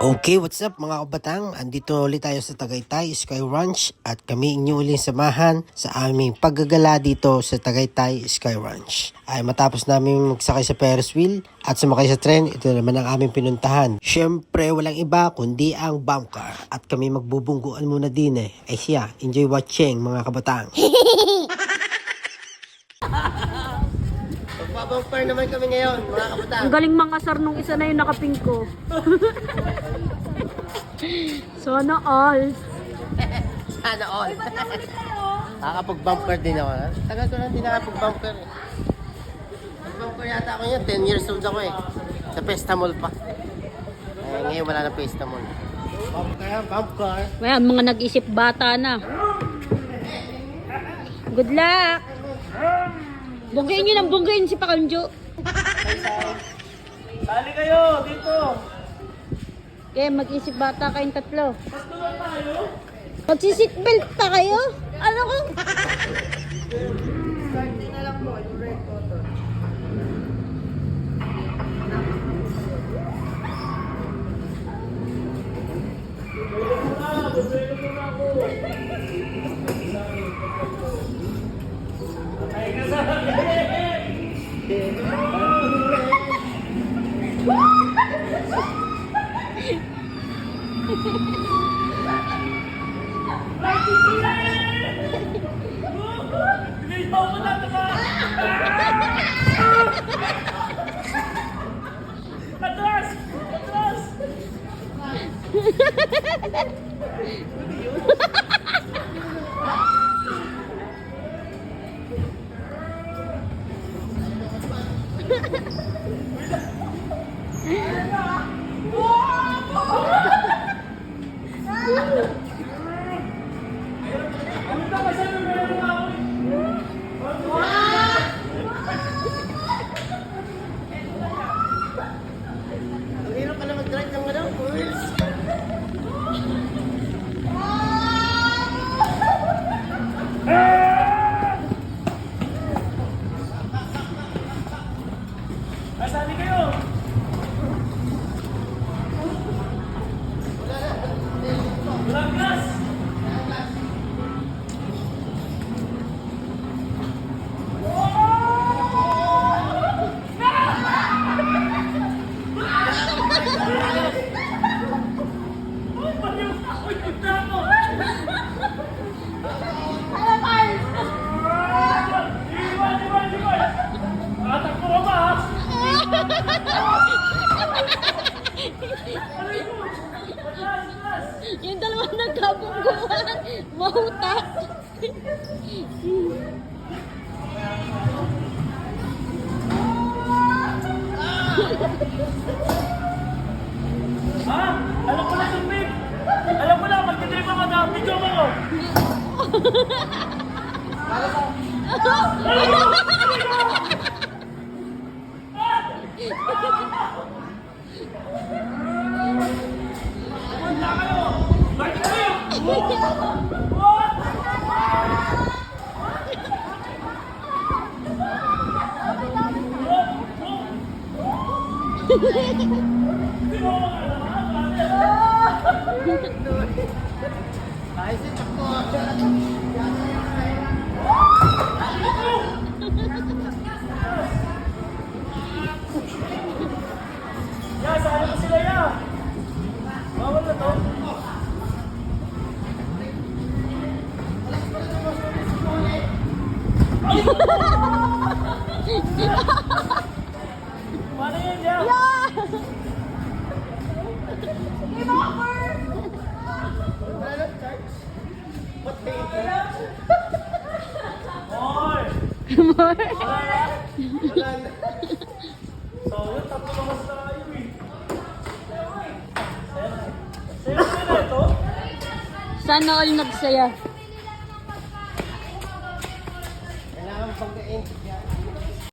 Okay, what's up mga kabatang? Andito ulit tayo sa Tagaytay Sky Ranch at kami inyo uling samahan sa aming paggagala dito sa Tagaytay Sky Ranch. Ay matapos namin magsakay sa Ferris wheel at sumakay sa tren, ito naman ang aming pinuntahan. Siyempre walang iba kundi ang bump car at kami magbubungguan muna din eh. Ay siya, enjoy watching mga kabatang. Magpa-bumper naman kami ngayon mga kabatang. Ang galing mangasar nung isa na yung nakaping ko. Sana all. Sana all. Nakakapag-bumper din ako. Tagal ko lang din nakapag-bumper eh. Nag-bumper yata ako yun. 10 years old ako eh. Sa Pesta Mall pa. Ngayon wala na Pesta Mall. Bumper. Ayan, mga nag-isip bata na. Good luck! Bunggayin nyo lang, bunggayin si Pakanjo. Sali kayo dito. Okay, mag-isip bata kayong tatlo. Magsi-seatbelt pa kayo? Ano ko? Atras! Atras! Hirap ka na mag-drive ng ano? Wheels. Sali kayo. Walang gas. Yung dalawa nagkabungguan. Mahutak. Ha? Alam ko na sumip. Alam ko na, magtitrip ako na. Video mo ko. Punta kayo. Magtitrip. Ay, si Chako. Ya, saan mo sila ya? Bawal na to. Paano yun ya? Hoy! So, yun, tatlo naman sa tayo eh. Sayo na ito? Sana all nagsaya.